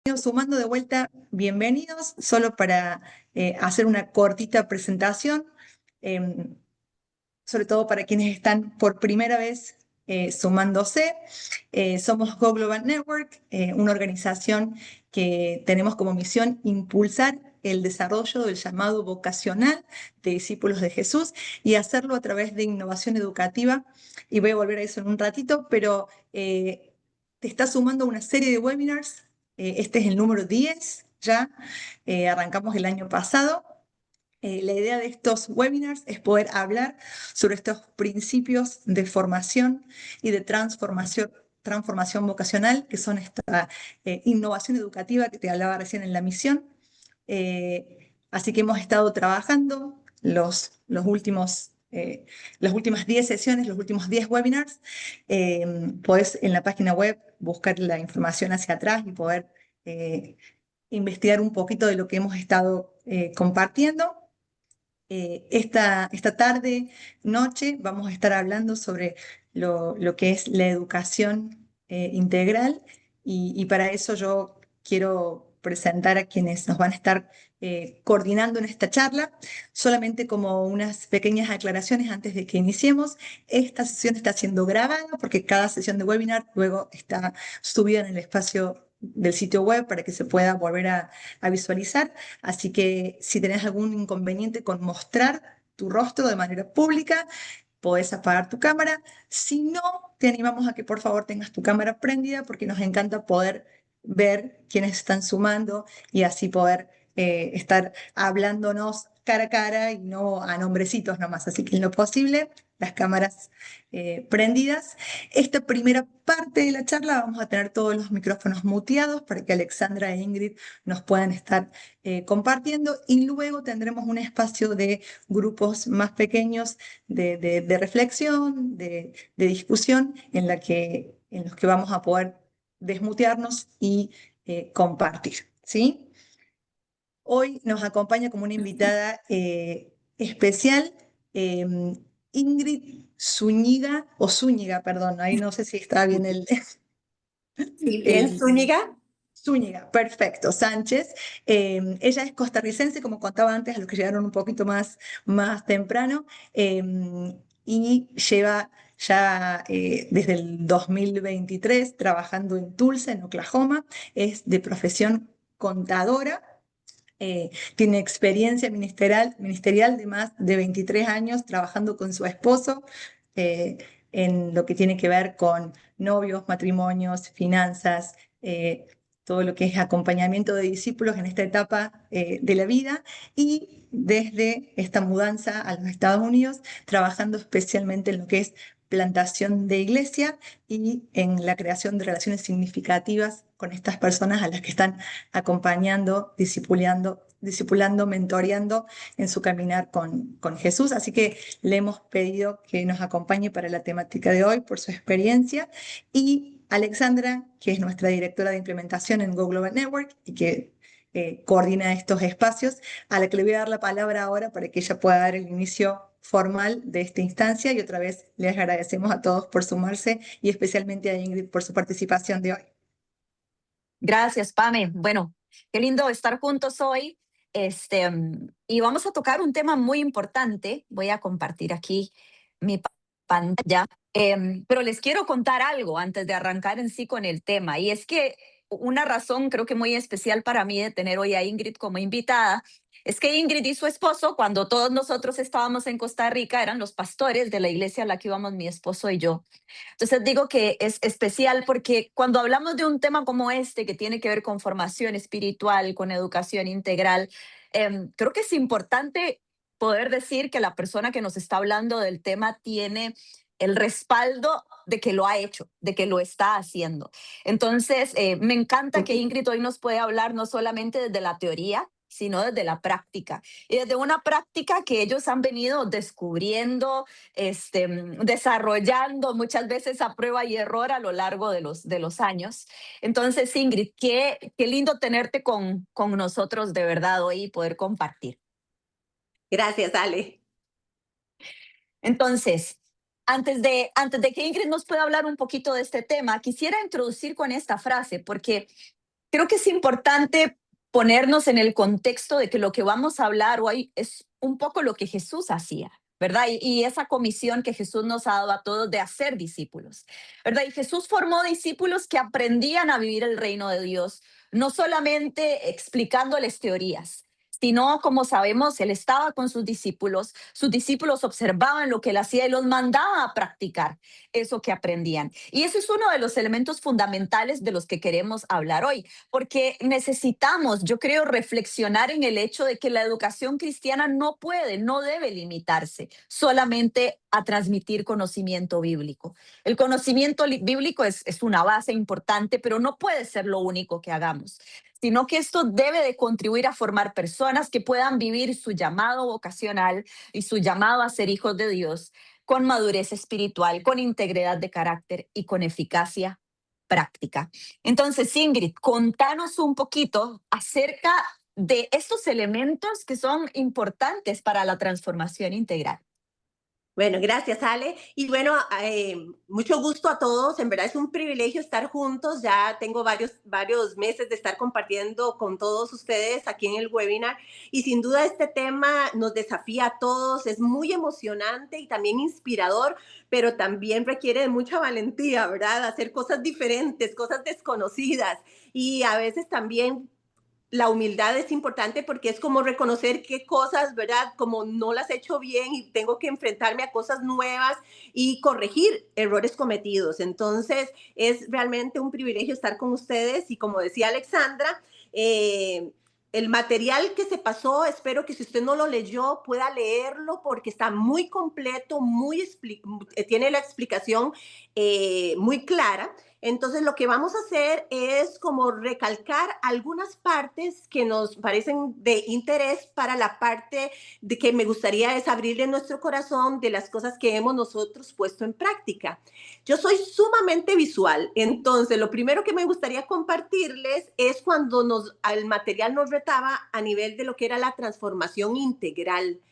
Sumando de vuelta, bienvenidos. Solo para hacer una cortita presentación, em, sobre todo para quienes están por primera vez sumándose. Somos Go Global Network, una organización que tenemos como misión impulsar el desarrollo del llamado vocacional de discípulos de Jesús y hacerlo a través de innovación educativa. Y voy a volver a eso en un ratito, pero te está sumando una serie de webinars. Este es el número 10 ya. Arrancamos el año pasado. La idea de estos webinars es poder hablar sobre estos principios de formación y de transformación vocacional, que son esta innovación educativa que te hablaba recién en la misión. Así que hemos estado trabajando las últimas 10 sesiones, los últimos 10 webinars. Podés en la página web buscar la información hacia atrás y poder investigar un poquito de lo que hemos estado compartiendo. Esta tarde, noche, vamos a estar hablando sobre lo que es la educación integral y para eso yo quiero presentar a quienes nos van a estar coordinando en esta charla. Solamente como unas pequeñas aclaraciones antes de que iniciemos. Esta sesión está siendo grabada porque cada sesión de webinar luego está subida en el espacio del sitio web para que se pueda volver a visualizar. Así que si tenés algún inconveniente con mostrar tu rostro de manera pública, podés apagar tu cámara. Si no, te animamos a que por favor tengas tu cámara prendida porque nos encanta poder ver quiénes están sumando y así poder estar hablándonos cara a cara y no a nombrecitos nomás. Así que en lo posible, las cámaras prendidas. Esta primera parte de la charla vamos a tener todos los micrófonos muteados para que Alexandra e Ingrid nos puedan estar compartiendo y luego tendremos un espacio de grupos más pequeños de reflexión, de discusión en los que vamos a poder desmutearnos y compartir, ¿sí? Hoy nos acompaña como una invitada especial eh, Ingrid Zúñiga, perdón, ahí no sé si está bien Sí, bien, el, Zúñiga. Zúñiga, perfecto, Sánchez. Ella es costarricense, como contaba antes, a los que llegaron un poquito más temprano, y lleva ya desde el 2023 trabajando en Tulsa, en Oklahoma. Es de profesión contadora. Tiene experiencia ministerial de más de 23 años trabajando con su esposo eh, en lo que tiene que ver con novios, matrimonios, finanzas, todo lo que es acompañamiento de discípulos en esta etapa de la vida y desde esta mudanza a los Estados Unidos, trabajando especialmente en lo que es plantación de iglesia y en la creación de relaciones significativas con estas personas a las que están acompañando, discipulando, mentoreando en su caminar con Jesús. Así que le hemos pedido que nos acompañe para la temática de hoy por su experiencia. Y Alexandra, que es nuestra directora de implementación en Go Global Network y que coordina estos espacios, a la que le voy a dar la palabra ahora para que ella pueda dar el inicio formal de esta instancia y otra vez les agradecemos a todos por sumarse y especialmente a Ingrid por su participación de hoy. Gracias, Pame. Bueno, qué lindo estar juntos hoy. Y vamos a tocar un tema muy importante. Voy a compartir aquí mi pantalla. Pero les quiero contar algo antes de arrancar en sí con el tema. Y es que una razón creo que muy especial para mí de tener hoy a Ingrid como invitada es que Ingrid y su esposo, cuando todos nosotros estábamos en Costa Rica, eran los pastores de la iglesia a la que íbamos mi esposo y yo. Entonces digo que es especial porque cuando hablamos de un tema como este, que tiene que ver con formación espiritual, con educación integral, creo que es importante poder decir que la persona que nos está hablando del tema tiene el respaldo de que lo ha hecho, de que lo está haciendo. Entonces, me encanta que Ingrid hoy nos puede hablar no solamente desde la teoría, sino desde la práctica. Y desde una práctica que ellos han venido descubriendo, desarrollando muchas veces a prueba y error a lo largo de los años. Entonces, Ingrid, qué lindo tenerte con nosotros de verdad hoy y poder compartir. Gracias, Ale. Entonces, antes de que Ingrid nos pueda hablar un poquito de este tema, quisiera introducir con esta frase, porque creo que es importante ponernos en el contexto de que lo que vamos a hablar hoy es un poco lo que Jesús hacía, ¿verdad? Y esa comisión que Jesús nos ha dado a todos de hacer discípulos, ¿verdad? Y Jesús formó discípulos que aprendían a vivir el reino de Dios, no solamente explicándoles teorías, sino, como sabemos, Él estaba con sus discípulos observaban lo que Él hacía y los mandaba a practicar eso que aprendían. Y ese es uno de los elementos fundamentales de los que queremos hablar hoy, porque necesitamos, yo creo, reflexionar en el hecho de que la educación cristiana no puede, no debe limitarse solamente a transmitir conocimiento bíblico. El conocimiento bíblico es una base importante, pero no puede ser lo único que hagamos, sino que esto debe de contribuir a formar personas que puedan vivir su llamado vocacional y su llamado a ser hijos de Dios con madurez espiritual, con integridad de carácter y con eficacia práctica. Entonces, Ingrid, contanos un poquito acerca de estos elementos que son importantes para la transformación integral. Bueno, gracias, Ale. Y bueno, mucho gusto a todos. En verdad es un privilegio estar juntos. Ya tengo varios meses de estar compartiendo con todos ustedes aquí en el webinar. Y sin duda este tema nos desafía a todos. Es muy emocionante y también inspirador, pero también requiere de mucha valentía, ¿verdad? Hacer cosas diferentes, cosas desconocidas. Y a veces también la humildad es importante porque es como reconocer qué cosas, ¿verdad? Como no las he hecho bien y tengo que enfrentarme a cosas nuevas y corregir errores cometidos. Entonces, es realmente un privilegio estar con ustedes y como decía Alexandra, el material que se pasó, espero que si usted no lo leyó pueda leerlo porque está muy completo, tiene la explicación muy clara. Entonces, lo que vamos a hacer es como recalcar algunas partes que nos parecen de interés para la parte de que me gustaría es abrirle nuestro corazón de las cosas que hemos nosotros puesto en práctica. Yo soy sumamente visual, entonces lo primero que me gustaría compartirles es cuando el material nos retaba a nivel de lo que era la transformación integral.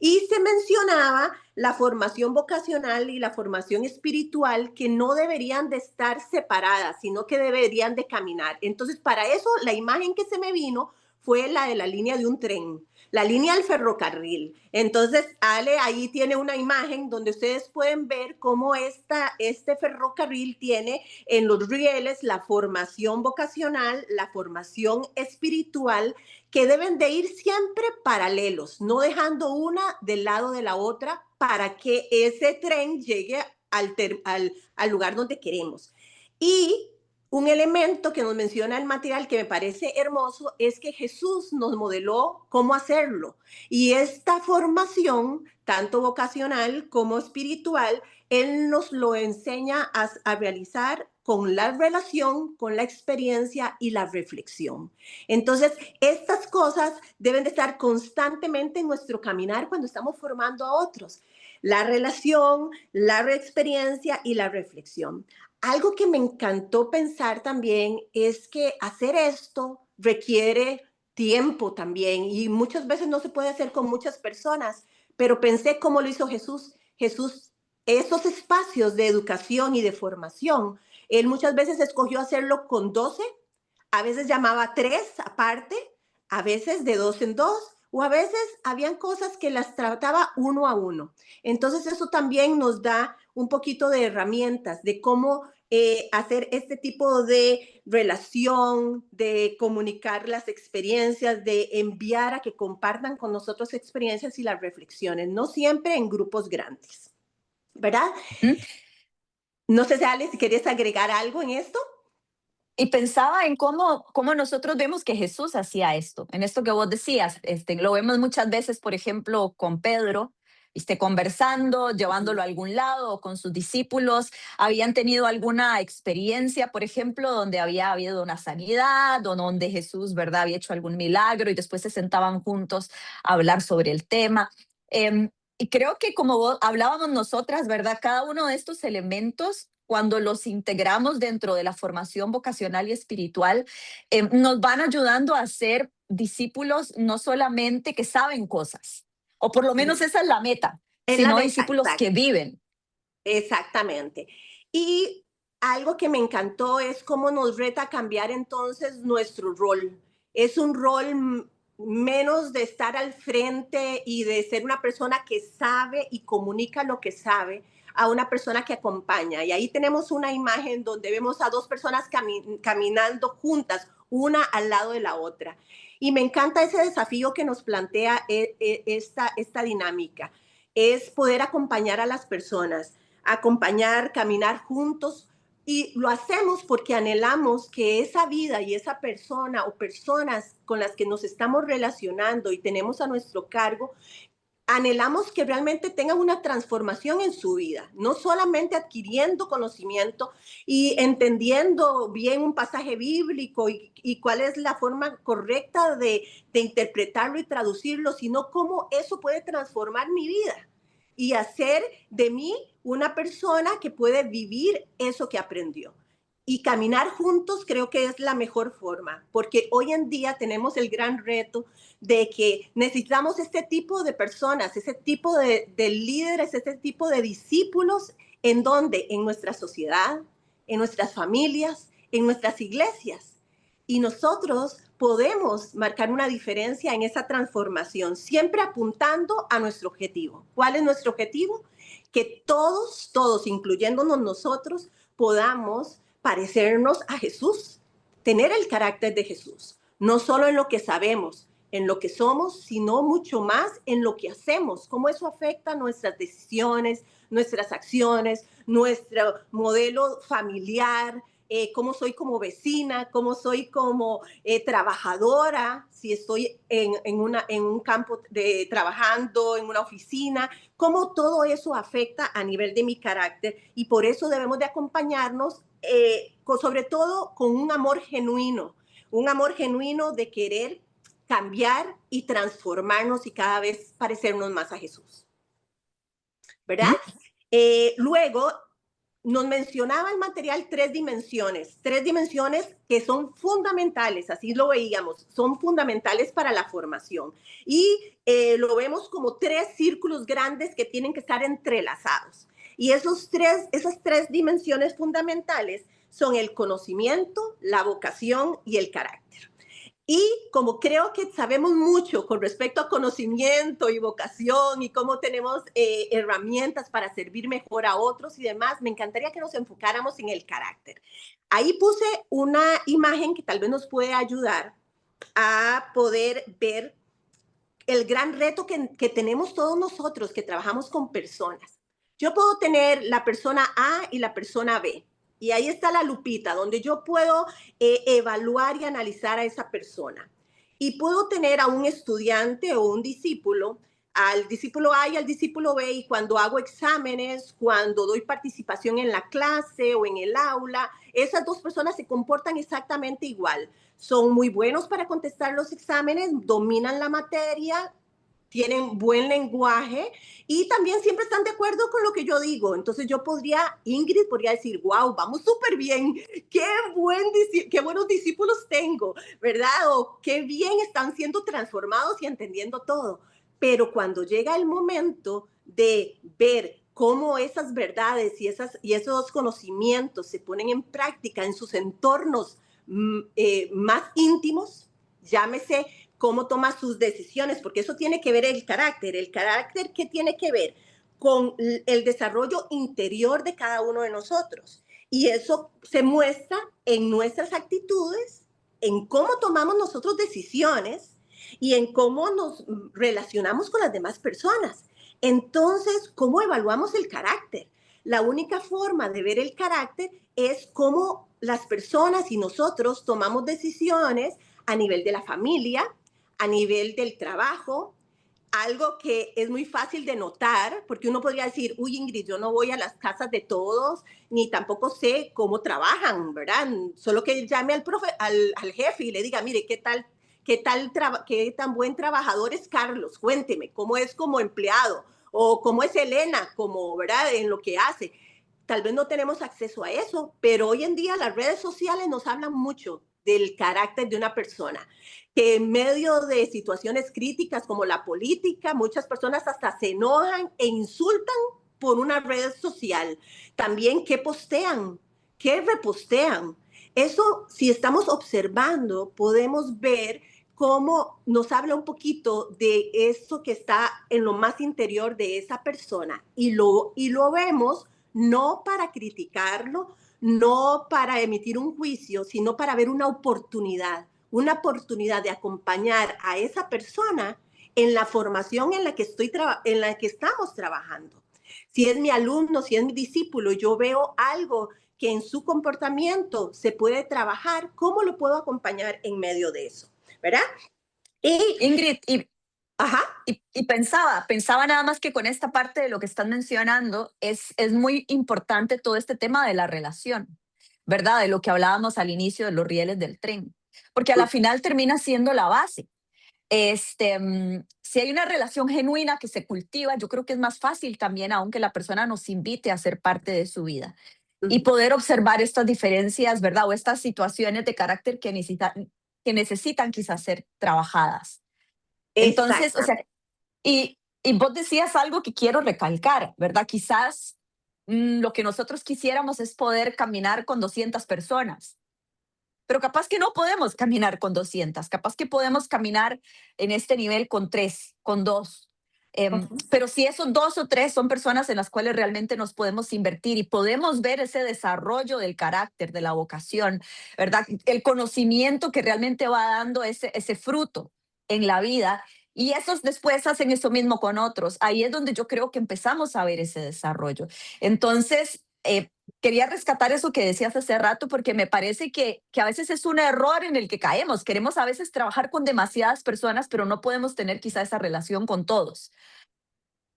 Y se mencionaba la formación vocacional y la formación espiritual que no deberían de estar separadas, sino que deberían de caminar. Entonces, para eso, la imagen que se me vino fue la de la línea de un tren, la línea del ferrocarril. Entonces, Ale, ahí tiene una imagen donde ustedes pueden ver cómo este ferrocarril tiene en los rieles la formación vocacional, la formación espiritual, que deben de ir siempre paralelos, no dejando una del lado de la otra para que ese tren llegue al lugar donde queremos. Y un elemento que nos menciona el material que me parece hermoso es que Jesús nos modeló cómo hacerlo. Y esta formación, tanto vocacional como espiritual, Él nos lo enseña a realizar con la relación, con la experiencia y la reflexión. Entonces, estas cosas deben de estar constantemente en nuestro caminar cuando estamos formando a otros. La relación, la experiencia y la reflexión. Algo que me encantó pensar también es que hacer esto requiere tiempo también y muchas veces no se puede hacer con muchas personas, pero pensé cómo lo hizo Jesús. Jesús, esos espacios de educación y de formación, él muchas veces escogió hacerlo con 12, a veces llamaba 3 aparte, a veces de 2 en 2, o a veces habían cosas que las trataba uno a uno. Entonces eso también nos da un poquito de herramientas de cómo hacer este tipo de relación, de comunicar las experiencias, de enviar a que compartan con nosotros experiencias y las reflexiones, no siempre en grupos grandes, ¿verdad? No sé, Ale, si querías agregar algo en esto. Y pensaba en cómo nosotros vemos que Jesús hacía esto, en esto que vos decías, lo vemos muchas veces, por ejemplo, con Pedro, conversando, llevándolo a algún lado, o con sus discípulos, habían tenido alguna experiencia, por ejemplo, donde había habido una sanidad, o donde Jesús, ¿verdad?, había hecho algún milagro, y después se sentaban juntos a hablar sobre el tema. Y creo que como hablábamos nosotras, ¿verdad? Cada uno de estos elementos, cuando los integramos dentro de la formación vocacional y espiritual, nos van ayudando a ser discípulos no solamente que saben cosas, o por lo menos esa es la meta, Es la sino meta, discípulos que exacto. viven. Exactamente. Y algo que me encantó es cómo nos reta a cambiar entonces nuestro rol. Es un rol menos de estar al frente y de ser una persona que sabe y comunica lo que sabe, a una persona que acompaña. Y ahí tenemos una imagen donde vemos a dos personas caminando juntas, una al lado de la otra. Y me encanta ese desafío que nos plantea esta dinámica. Es poder acompañar a las personas, acompañar, caminar juntos. Y lo hacemos porque anhelamos que esa vida y esa persona o personas con las que nos estamos relacionando y tenemos a nuestro cargo, anhelamos que realmente tengan una transformación en su vida, no solamente adquiriendo conocimiento y entendiendo bien un pasaje bíblico y cuál es la forma correcta de interpretarlo y traducirlo, sino cómo eso puede transformar mi vida y hacer de mí una persona que puede vivir eso que aprendió. Y caminar juntos creo que es la mejor forma, porque hoy en día tenemos el gran reto de que necesitamos este tipo de personas, ese tipo de líderes, este tipo de discípulos, en donde, en nuestra sociedad, en nuestras familias, en nuestras iglesias. Y nosotros podemos marcar una diferencia en esa transformación, siempre apuntando a nuestro objetivo. ¿Cuál es nuestro objetivo? Que todos, incluyéndonos nosotros, podamos parecernos a Jesús, tener el carácter de Jesús, no solo en lo que sabemos, en lo que somos, sino mucho más en lo que hacemos, cómo eso afecta nuestras decisiones, nuestras acciones, nuestro modelo familiar, cómo soy como vecina, cómo soy como trabajadora, si estoy en un campo trabajando, en una oficina, cómo todo eso afecta a nivel de mi carácter. Y por eso debemos de acompañarnos, sobre todo con un amor genuino de querer cambiar y transformarnos y cada vez parecernos más a Jesús. ¿Verdad? Luego, nos mencionaba el material tres dimensiones que son fundamentales, así lo veíamos, son fundamentales para la formación. Y lo vemos como tres círculos grandes que tienen que estar entrelazados. Y esas tres dimensiones fundamentales son el conocimiento, la vocación y el carácter. Y como creo que sabemos mucho con respecto a conocimiento y vocación y cómo tenemos herramientas para servir mejor a otros y demás, me encantaría que nos enfocáramos en el carácter. Ahí puse una imagen que tal vez nos puede ayudar a poder ver el gran reto que tenemos todos nosotros que trabajamos con personas. Yo puedo tener la persona A y la persona B. Y ahí está la lupita, donde yo puedo evaluar y analizar a esa persona. Y puedo tener a un estudiante o un discípulo, al discípulo A y al discípulo B, y cuando hago exámenes, cuando doy participación en la clase o en el aula, esas dos personas se comportan exactamente igual. Son muy buenos para contestar los exámenes, dominan la materia, tienen buen lenguaje y también siempre están de acuerdo con lo que yo digo. Entonces Ingrid podría decir, wow, vamos súper bien, qué buenos discípulos tengo, ¿verdad? O qué bien están siendo transformados y entendiendo todo. Pero cuando llega el momento de ver cómo esas verdades y esos conocimientos se ponen en práctica en sus entornos más íntimos, llámese cómo toma sus decisiones, porque eso tiene que ver el carácter que tiene que ver con el desarrollo interior de cada uno de nosotros. Y eso se muestra en nuestras actitudes, en cómo tomamos nosotros decisiones y en cómo nos relacionamos con las demás personas. Entonces, ¿cómo evaluamos el carácter? La única forma de ver el carácter es cómo las personas y nosotros tomamos decisiones a nivel de la familia, a nivel del trabajo, algo que es muy fácil de notar, porque uno podría decir, uy, Ingrid, yo no voy a las casas de todos, ni tampoco sé cómo trabajan, ¿verdad? Solo que llame al jefe y le diga, mire, qué tan buen trabajador es Carlos? Cuénteme, ¿cómo es como empleado? O cómo es Elena, como, ¿verdad? En lo que hace. Tal vez no tenemos acceso a eso, pero hoy en día las redes sociales nos hablan mucho del carácter de una persona, que en medio de situaciones críticas como la política, muchas personas hasta se enojan e insultan por una red social. También qué postean, ¿Qué repostean? Eso, si estamos observando, podemos ver cómo nos habla un poquito de eso que está en lo más interior de esa persona y lo vemos no para criticarlo, no para emitir un juicio, sino para ver una oportunidad de acompañar a esa persona en la formación en la que, en la que estamos trabajando. Si es mi alumno, si es mi discípulo, yo veo algo que en su comportamiento se puede trabajar, ¿cómo lo puedo acompañar en medio de eso? ¿Verdad? Y, Ingrid, ajá. y pensaba nada más que con esta parte de lo que estás mencionando, es muy importante todo este tema de la relación, ¿verdad? De lo que hablábamos al inicio de los rieles del tren, porque a la final termina siendo la base. Si hay una relación genuina que se cultiva, yo creo que es más fácil también, aunque la persona nos invite a ser parte de su vida y poder observar estas diferencias, ¿verdad? O estas situaciones de carácter que necesitan quizás ser trabajadas. Entonces, o Exacto. sea, y vos decías algo que quiero recalcar, ¿verdad? Quizás lo que nosotros quisiéramos es poder caminar con 200 personas, pero capaz que no podemos caminar con 200, capaz que podemos caminar en este nivel con 3, con 2. Pero si esos 2 o 3 son personas en las cuales realmente nos podemos invertir y podemos ver ese desarrollo del carácter, de la vocación, ¿verdad? El conocimiento que realmente va dando ese fruto en la vida. Y esos después hacen eso mismo con otros. Ahí es donde yo creo que empezamos a ver ese desarrollo. Entonces, quería rescatar eso que decías hace rato porque me parece que a veces es un error en el que caemos. Queremos a veces trabajar con demasiadas personas, pero no podemos tener quizá esa relación con todos.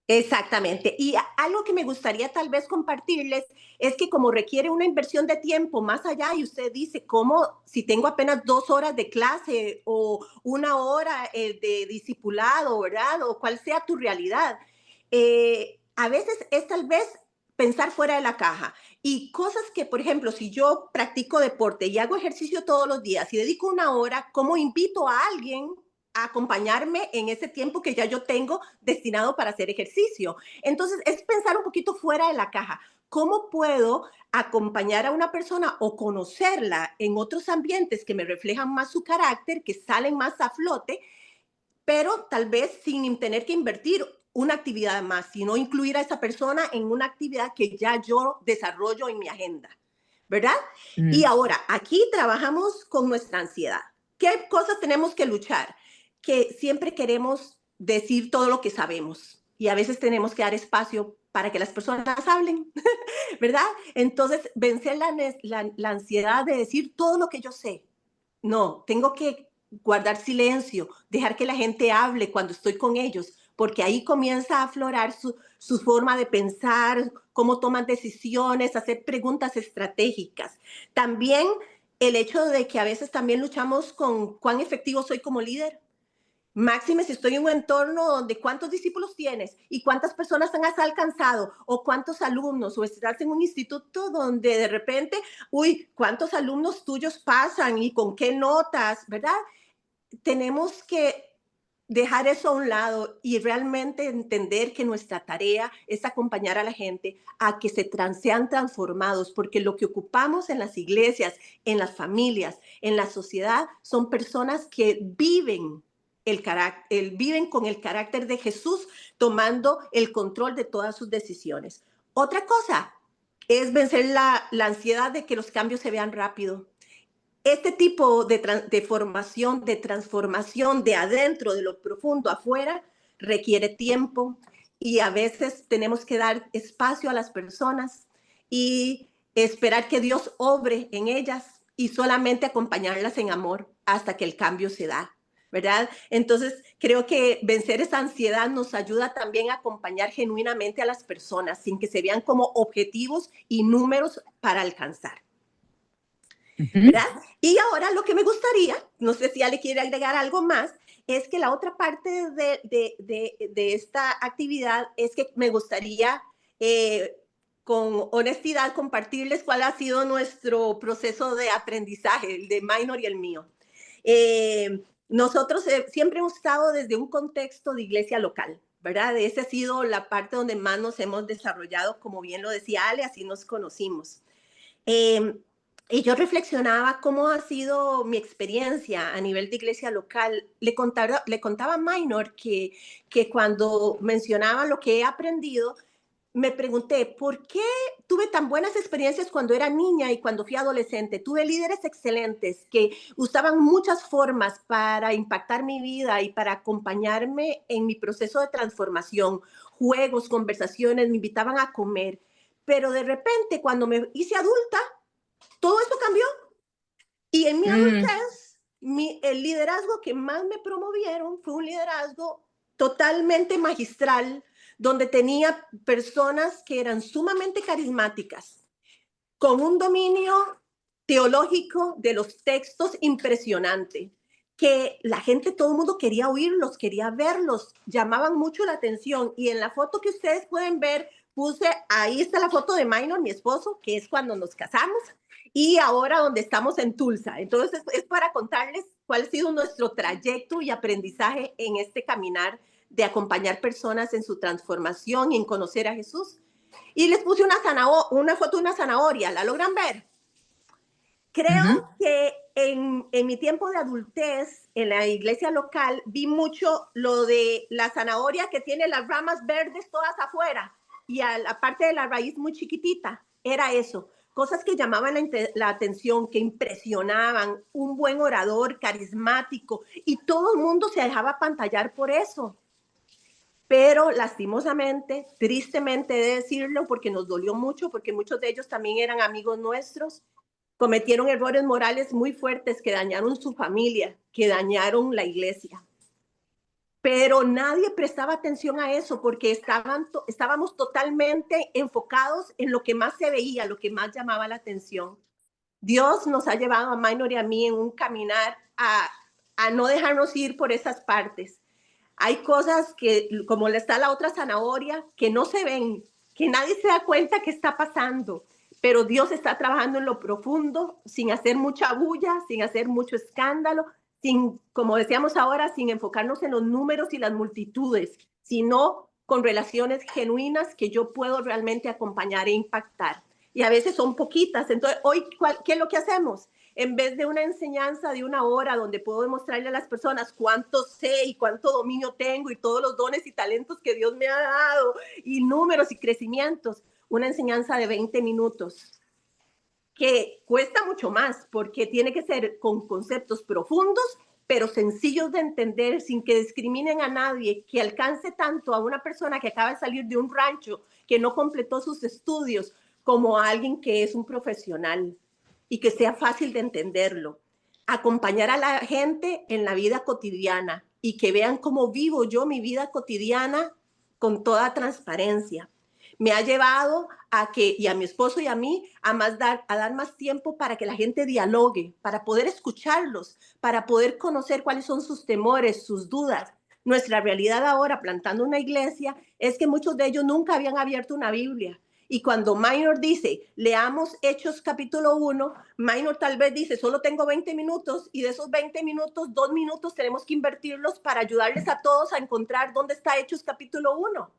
Exactamente. Y algo que me gustaría tal vez compartirles es que como requiere una inversión de tiempo más allá y usted dice, ¿cómo si tengo apenas 2 horas de clase o 1 hora de discipulado, ¿verdad? O cuál sea tu realidad? A veces es tal vez pensar fuera de la caja y cosas que, por ejemplo, si yo practico deporte y hago ejercicio todos los días y dedico 1 hora, ¿cómo invito a alguien a acompañarme en ese tiempo que ya yo tengo destinado para hacer ejercicio? Entonces, es pensar un poquito fuera de la caja. ¿Cómo puedo acompañar a una persona o conocerla en otros ambientes que me reflejan más su carácter, que salen más a flote, pero tal vez sin tener que invertir una actividad más, sino incluir a esa persona en una actividad que ya yo desarrollo en mi agenda, ¿verdad? Y Mm. ahora, aquí trabajamos con nuestra ansiedad. ¿Qué cosas tenemos que luchar? Que siempre queremos decir todo lo que sabemos y a veces tenemos que dar espacio para que las personas hablen, ¿verdad? Entonces, vencer la ansiedad de decir todo lo que yo sé. No, tengo que guardar silencio, dejar que la gente hable cuando estoy con ellos, porque ahí comienza a aflorar su forma de pensar, cómo toman decisiones, hacer preguntas estratégicas. También el hecho de que a veces también luchamos con cuán efectivo soy como líder. Máxime si estoy en un entorno donde cuántos discípulos tienes y cuántas personas has alcanzado o cuántos alumnos, o estás en un instituto donde de repente, uy, cuántos alumnos tuyos pasan y con qué notas, ¿verdad? Tenemos que dejar eso a un lado y realmente entender que nuestra tarea es acompañar a la gente a que sean transformados, porque lo que ocupamos en las iglesias, en las familias, en la sociedad, son personas que viven viven con el carácter de Jesús, tomando el control de todas sus decisiones. Otra cosa es vencer la ansiedad de que los cambios se vean rápido. Este tipo de formación, de transformación de adentro, de lo profundo afuera, requiere tiempo y a veces tenemos que dar espacio a las personas y esperar que Dios obre en ellas y solamente acompañarlas en amor hasta que el cambio se da, ¿verdad? Entonces, creo que vencer esa ansiedad nos ayuda también a acompañar genuinamente a las personas sin que se vean como objetivos y números para alcanzar. Ujú. ¿Verdad? Y ahora lo que me gustaría, no sé si ya le quiere agregar algo más, es que la otra parte de esta actividad es que me gustaría con honestidad compartirles cuál ha sido nuestro proceso de aprendizaje, el de Minor y el mío. Nosotros siempre hemos estado desde un contexto de iglesia local, ¿verdad? Esa ha sido la parte donde más nos hemos desarrollado, como bien lo decía Ale, así nos conocimos. Y yo reflexionaba cómo ha sido mi experiencia a nivel de iglesia local. Le contaba a Minor que cuando mencionaba lo que he aprendido, me pregunté, ¿por qué tuve tan buenas experiencias cuando era niña y cuando fui adolescente? Tuve líderes excelentes que usaban muchas formas para impactar mi vida y para acompañarme en mi proceso de transformación, juegos, conversaciones, me invitaban a comer. Pero de repente, cuando me hice adulta, todo eso cambió. Y en mi adultez, el liderazgo que más me promovieron fue un liderazgo totalmente magistral, donde tenía personas que eran sumamente carismáticas, con un dominio teológico de los textos impresionante, que la gente, todo el mundo quería oírlos, quería verlos, llamaban mucho la atención. Y en la foto que ustedes pueden ver, ahí está la foto de Minor, mi esposo, que es cuando nos casamos, y ahora donde estamos en Tulsa. Entonces es para contarles cuál ha sido nuestro trayecto y aprendizaje en este caminar de acompañar personas en su transformación y en conocer a Jesús. Y les puse una foto de una zanahoria, ¿la logran ver? Creo que en mi tiempo de adultez, en la iglesia local, vi mucho lo de la zanahoria que tiene las ramas verdes todas afuera y a la parte de la raíz muy chiquitita. Era eso, cosas que llamaban la atención, que impresionaban, un buen orador, carismático, y todo el mundo se dejaba apantallar por eso. Pero lastimosamente, tristemente de decirlo, porque nos dolió mucho, porque muchos de ellos también eran amigos nuestros, cometieron errores morales muy fuertes que dañaron su familia, que dañaron la iglesia. Pero nadie prestaba atención a eso porque estábamos totalmente enfocados en lo que más se veía, lo que más llamaba la atención. Dios nos ha llevado a Minor y a mí en un caminar a no dejarnos ir por esas partes. Hay cosas que, como está la otra zanahoria, que no se ven, que nadie se da cuenta que está pasando, pero Dios está trabajando en lo profundo, sin hacer mucha bulla, sin hacer mucho escándalo, como decíamos ahora, sin enfocarnos en los números y las multitudes, sino con relaciones genuinas que yo puedo realmente acompañar e impactar. Y a veces son poquitas. Entonces, hoy, ¿qué es lo que hacemos? En vez de una enseñanza de una hora donde puedo demostrarle a las personas cuánto sé y cuánto dominio tengo y todos los dones y talentos que Dios me ha dado y números y crecimientos, una enseñanza de 20 minutos que cuesta mucho más porque tiene que ser con conceptos profundos, pero sencillos de entender, sin que discriminen a nadie, que alcance tanto a una persona que acaba de salir de un rancho, que no completó sus estudios, como a alguien que es un profesional y que sea fácil de entenderlo. Acompañar a la gente en la vida cotidiana y que vean cómo vivo yo mi vida cotidiana con toda transparencia. Me ha llevado y a mi esposo y a mí, a dar más tiempo para que la gente dialogue, para poder escucharlos, para poder conocer cuáles son sus temores, sus dudas. Nuestra realidad ahora, plantando una iglesia, es que muchos de ellos nunca habían abierto una Biblia. Y cuando Minor dice, leamos Hechos capítulo 1, Minor tal vez dice, solo tengo 20 minutos y de esos 20 minutos, 2 minutos tenemos que invertirlos para ayudarles a todos a encontrar dónde está Hechos capítulo 1.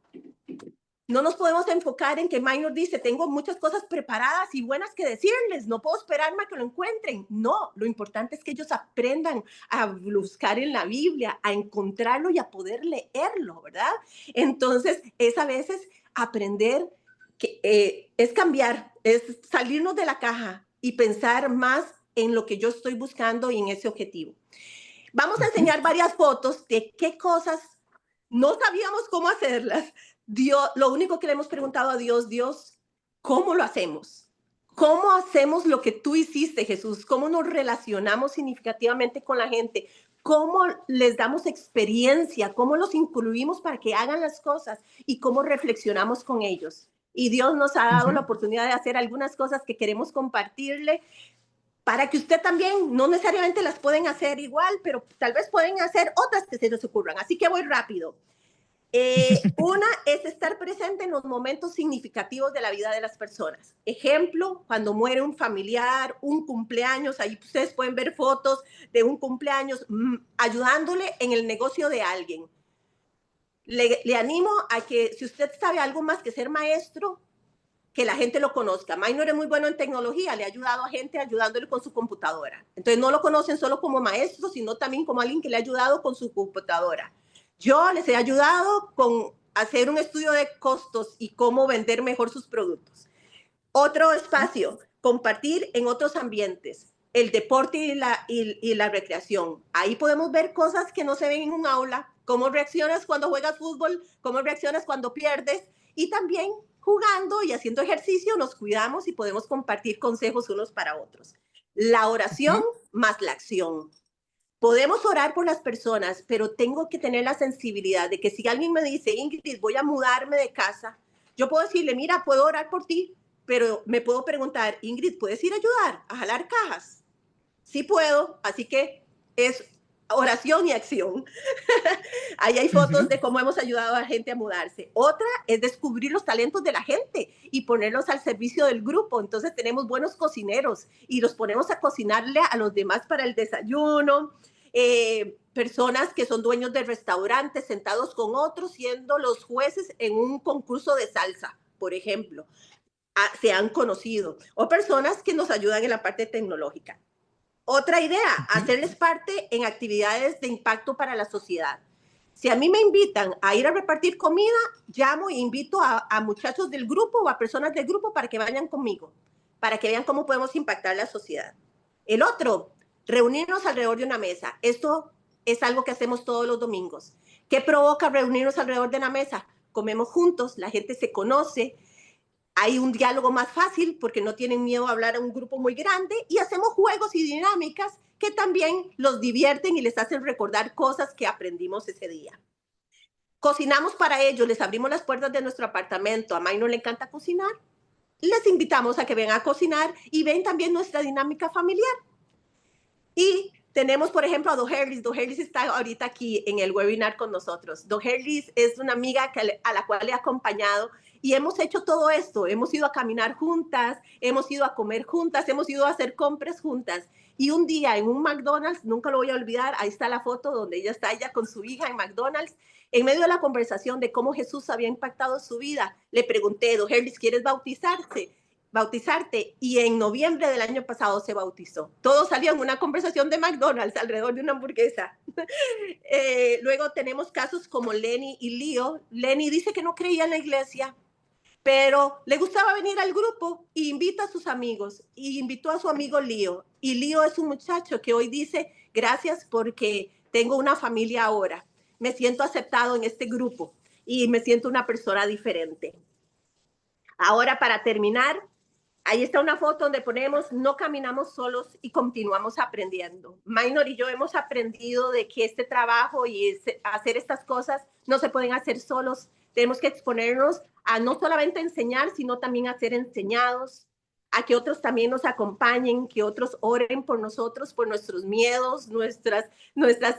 No nos podemos enfocar en que Minor dice, tengo muchas cosas preparadas y buenas que decirles, no puedo esperarme a que lo encuentren. No, lo importante es que ellos aprendan a buscar en la Biblia, a encontrarlo y a poder leerlo, ¿verdad? Entonces, es a veces aprender, es cambiar, es salirnos de la caja y pensar más en lo que yo estoy buscando y en ese objetivo. Vamos a enseñar varias fotos de qué cosas no sabíamos cómo hacerlas. Dios, lo único que le hemos preguntado a Dios, ¿cómo lo hacemos? ¿Cómo hacemos lo que tú hiciste, Jesús? ¿Cómo nos relacionamos significativamente con la gente? ¿Cómo les damos experiencia? ¿Cómo los incluimos para que hagan las cosas? ¿Y cómo reflexionamos con ellos? Y Dios nos ha dado la oportunidad de hacer algunas cosas que queremos compartirle para que usted también, no necesariamente las pueden hacer igual, pero tal vez pueden hacer otras que se les ocurran. Así que voy rápido. Una es estar presente en los momentos significativos de la vida de las personas. Ejemplo, cuando muere un familiar, un cumpleaños, ahí ustedes pueden ver fotos de un cumpleaños, ayudándole en el negocio de alguien. Le animo a que si usted sabe algo más que ser maestro, que la gente lo conozca. Minor es muy bueno en tecnología, le ha ayudado a gente ayudándole con su computadora. Entonces no lo conocen solo como maestro, sino también como alguien que le ha ayudado con su computadora. Yo les he ayudado con hacer un estudio de costos y cómo vender mejor sus productos. Otro espacio, compartir en otros ambientes, el deporte y la recreación. Ahí podemos ver cosas que no se ven en un aula, cómo reaccionas cuando juegas fútbol, cómo reaccionas cuando pierdes, y también jugando y haciendo ejercicio nos cuidamos y podemos compartir consejos unos para otros. La oración más la acción. Podemos orar por las personas, pero tengo que tener la sensibilidad de que si alguien me dice, Ingrid, voy a mudarme de casa, yo puedo decirle, mira, puedo orar por ti, pero me puedo preguntar, Ingrid, ¿puedes ir a ayudar a jalar cajas? Sí puedo, así que es oración y acción. Ahí hay fotos de cómo hemos ayudado a la gente a mudarse. Otra es descubrir los talentos de la gente y ponerlos al servicio del grupo. Entonces tenemos buenos cocineros y los ponemos a cocinarle a los demás para el desayuno. Personas que son dueños de restaurantes sentados con otros siendo los jueces en un concurso de salsa, por ejemplo. Se han conocido. O personas que nos ayudan en la parte tecnológica. Otra idea, hacerles parte en actividades de impacto para la sociedad. Si a mí me invitan a ir a repartir comida, llamo e invito a muchachos del grupo o a personas del grupo para que vayan conmigo, para que vean cómo podemos impactar la sociedad. El otro, reunirnos alrededor de una mesa. Esto es algo que hacemos todos los domingos. ¿Qué provoca reunirnos alrededor de una mesa? Comemos juntos, la gente se conoce, hay un diálogo más fácil porque no tienen miedo a hablar a un grupo muy grande y hacemos juegos y dinámicas que también los divierten y les hacen recordar cosas que aprendimos ese día. Cocinamos para ellos, les abrimos las puertas de nuestro apartamento. A Minor le encanta cocinar. Les invitamos a que vengan a cocinar y ven también nuestra dinámica familiar. Y tenemos, por ejemplo, a Doherlis. Doherlis está ahorita aquí en el webinar con nosotros. Doherlis es una amiga a la cual he acompañado y hemos hecho todo esto. Hemos ido a caminar juntas, hemos ido a comer juntas, hemos ido a hacer compras juntas. Y un día en un McDonald's, nunca lo voy a olvidar, ahí está la foto donde ella está con su hija en McDonald's. En medio de la conversación de cómo Jesús había impactado su vida, le pregunté, Doherlis, ¿quieres bautizarte? Y en noviembre del año pasado se bautizó. Todo salió en una conversación de McDonald's alrededor de una hamburguesa. Luego tenemos casos como Lenny y Leo. Lenny dice que no creía en la iglesia, pero le gustaba venir al grupo y invita a sus amigos. Y invitó a su amigo Leo. Y Leo es un muchacho que hoy dice, gracias porque tengo una familia ahora. Me siento aceptado en este grupo y me siento una persona diferente. Ahora, para terminar, ahí está una foto donde ponemos, no caminamos solos y continuamos aprendiendo. Minor y yo hemos aprendido de que este trabajo y hacer estas cosas no se pueden hacer solos. Tenemos que exponernos a no solamente enseñar, sino también a ser enseñados, a que otros también nos acompañen, que otros oren por nosotros, por nuestros miedos, nuestras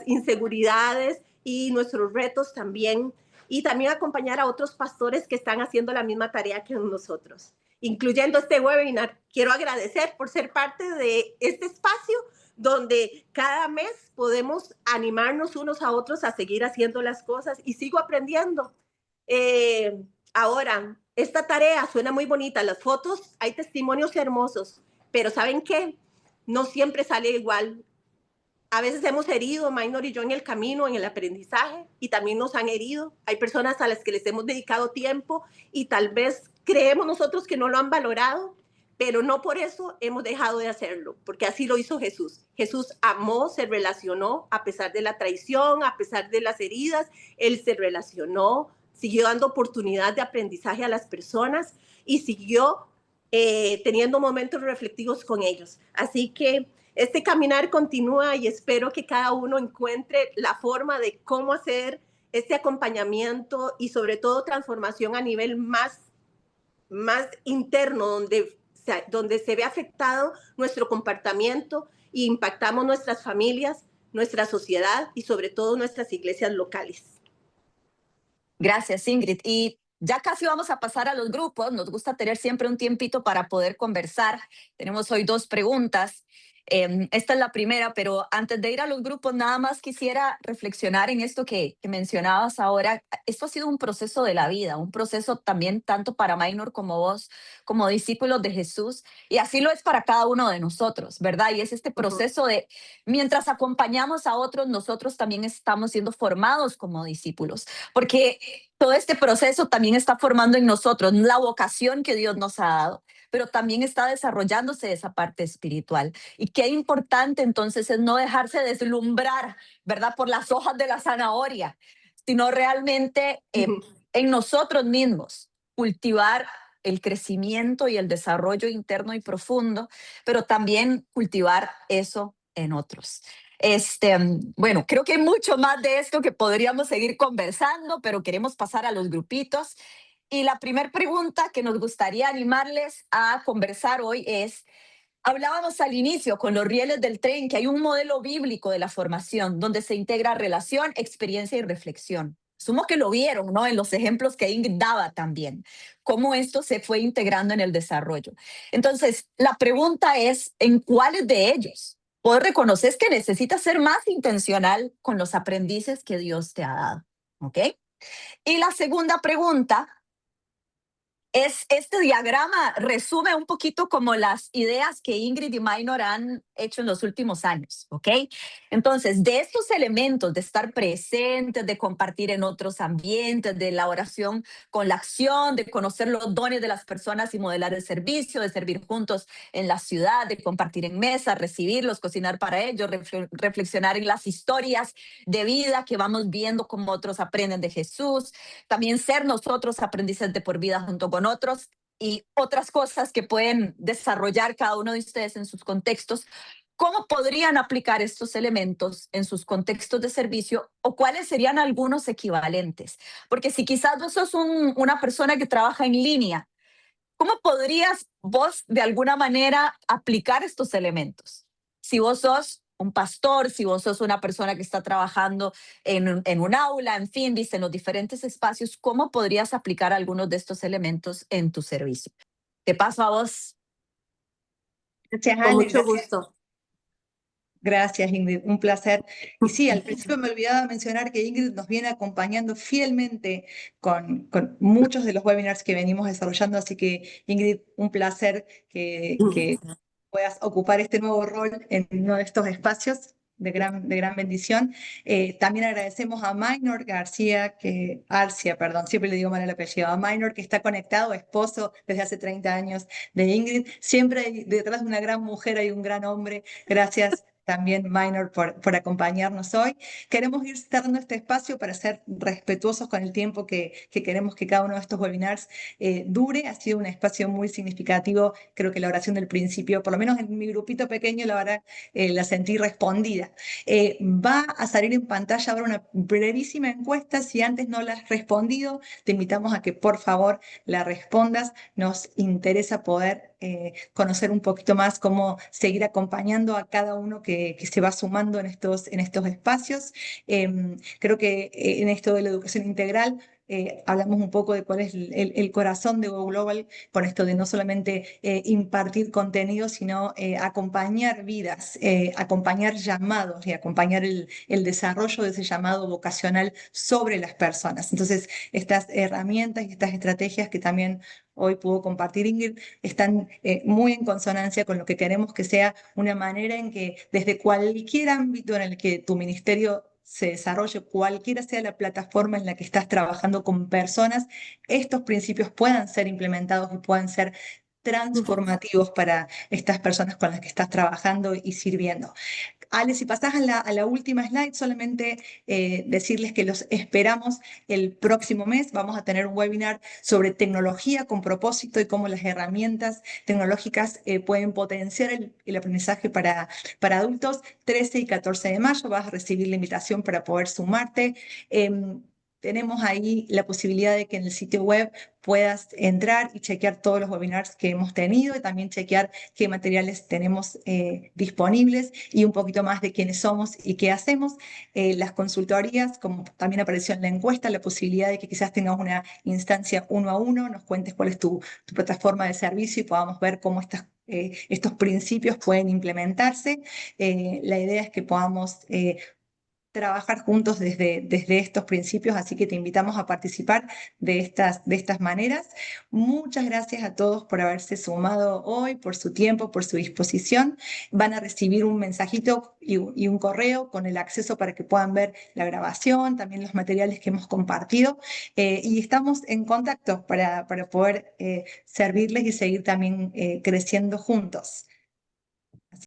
inseguridades y nuestros retos también. Y también acompañar a otros pastores que están haciendo la misma tarea que nosotros, incluyendo este webinar. Quiero agradecer por ser parte de este espacio donde cada mes podemos animarnos unos a otros a seguir haciendo las cosas y sigo aprendiendo. Ahora, esta tarea suena muy bonita, las fotos, hay testimonios hermosos, pero ¿saben qué? No siempre sale igual. A veces hemos herido, Minor y yo, en el camino, en el aprendizaje, y también nos han herido. Hay personas a las que les hemos dedicado tiempo y tal vez creemos nosotros que no lo han valorado, pero no por eso hemos dejado de hacerlo, porque así lo hizo Jesús. Jesús amó, se relacionó a pesar de la traición, a pesar de las heridas. Él se relacionó, siguió dando oportunidad de aprendizaje a las personas y siguió teniendo momentos reflexivos con ellos. Así que este caminar continúa y espero que cada uno encuentre la forma de cómo hacer este acompañamiento y sobre todo transformación a nivel más interno, donde se ve afectado nuestro comportamiento e impactamos nuestras familias, nuestra sociedad y sobre todo nuestras iglesias locales. Gracias, Ingrid. Y ya casi vamos a pasar a los grupos. Nos gusta tener siempre un tiempito para poder conversar. Tenemos hoy 2 preguntas. Esta es la primera, pero antes de ir a los grupos, nada más quisiera reflexionar en esto que mencionabas ahora. Esto ha sido un proceso de la vida, un proceso también tanto para Minor como vos, como discípulos de Jesús, y así lo es para cada uno de nosotros, ¿verdad? Y es este Ujú. proceso de, mientras acompañamos a otros, nosotros también estamos siendo formados como discípulos, porque todo este proceso también está formando en nosotros la vocación que Dios nos ha dado, pero también está desarrollándose esa parte espiritual. Y qué importante entonces es no dejarse deslumbrar, ¿verdad? Por las hojas de la zanahoria, sino realmente en nosotros mismos cultivar el crecimiento y el desarrollo interno y profundo, pero también cultivar eso en otros. Bueno, creo que hay mucho más de esto que podríamos seguir conversando, pero queremos pasar a los grupitos. Y la primera pregunta que nos gustaría animarles a conversar hoy es, hablábamos al inicio con los rieles del tren que hay un modelo bíblico de la formación donde se integra relación, experiencia y reflexión. Asumo que lo vieron, ¿no? En los ejemplos que Ingrid daba también, cómo esto se fue integrando en el desarrollo. Entonces, la pregunta es, ¿en cuáles de ellos vos reconoces que necesitas ser más intencional con los aprendices que Dios te ha dado? ¿Ok? Y la segunda pregunta es, este diagrama resume un poquito como las ideas que Ingrid y Minor han hecho en los últimos años, ¿ok? Entonces, de estos elementos de estar presentes, de compartir en otros ambientes, de la oración con la acción, de conocer los dones de las personas y modelar el servicio, de servir juntos en la ciudad, de compartir en mesa, recibirlos, cocinar para ellos, reflexionar en las historias de vida que vamos viendo cómo otros aprenden de Jesús, también ser nosotros aprendices de por vida junto con otros y otras cosas que pueden desarrollar cada uno de ustedes en sus contextos. ¿Cómo podrían aplicar estos elementos en sus contextos de servicio o cuáles serían algunos equivalentes? Porque si quizás vos sos una persona que trabaja en línea, ¿cómo podrías vos de alguna manera aplicar estos elementos? Si vos sos un pastor, si vos sos una persona que está trabajando en un aula, en fin, dice, en los diferentes espacios, ¿cómo podrías aplicar algunos de estos elementos en tu servicio? Te paso a vos. Gracias, Con Ale, mucho gracias. gusto. Gracias, Ingrid, un placer. Y sí, al principio me olvidaba mencionar que Ingrid nos viene acompañando fielmente con muchos de los webinars que venimos desarrollando, así que Ingrid, un placer que puedas ocupar este nuevo rol en uno de estos espacios de gran bendición. También agradecemos a Minor García, Arcia, perdón, siempre le digo mal el apellido, a Minor, que está conectado, esposo desde hace 30 años de Ingrid. Siempre detrás de una gran mujer hay un gran hombre. Gracias también, Minor, por acompañarnos hoy. Queremos ir cerrando este espacio para ser respetuosos con el tiempo que queremos que cada uno de estos webinars dure. Ha sido un espacio muy significativo. Creo que la oración del principio, por lo menos en mi grupito pequeño, la verdad, la sentí respondida. Va a salir en pantalla ahora una brevísima encuesta. Si antes no la has respondido, te invitamos a que por favor la respondas. Nos interesa poder conocer un poquito más cómo seguir acompañando a cada uno que se va sumando en estos espacios. Creo que en esto de la educación integral hablamos un poco de cuál es el corazón de Go Global, con esto de no solamente impartir contenido, sino acompañar vidas, acompañar llamados y acompañar el desarrollo de ese llamado vocacional sobre las personas. Entonces, estas herramientas y estas estrategias que también hoy pudo compartir Ingrid están muy en consonancia con lo que queremos que sea una manera en que desde cualquier ámbito en el que tu ministerio se desarrolle, cualquiera sea la plataforma en la que estás trabajando con personas, estos principios puedan ser implementados y puedan ser transformativos para estas personas con las que estás trabajando y sirviendo. Ale, si pasás a la última slide, solamente decirles que los esperamos el próximo mes. Vamos a tener un webinar sobre tecnología con propósito y cómo las herramientas tecnológicas pueden potenciar el aprendizaje para adultos. 13 y 14 de mayo vas a recibir la invitación para poder sumarte. Tenemos ahí la posibilidad de que en el sitio web puedas entrar y chequear todos los webinars que hemos tenido y también chequear qué materiales tenemos disponibles y un poquito más de quiénes somos y qué hacemos. Las consultorías, como también apareció en la encuesta, la posibilidad de que quizás tengas una instancia uno a uno, nos cuentes cuál es tu plataforma de servicio y podamos ver cómo estás estos principios pueden implementarse. La idea es que podamos trabajar juntos desde estos principios, así que te invitamos a participar de estas maneras. Muchas gracias a todos por haberse sumado hoy, por su tiempo, por su disposición. Van a recibir un mensajito y un correo con el acceso para que puedan ver la grabación, también los materiales que hemos compartido, y estamos en contacto para poder servirles y seguir también creciendo juntos.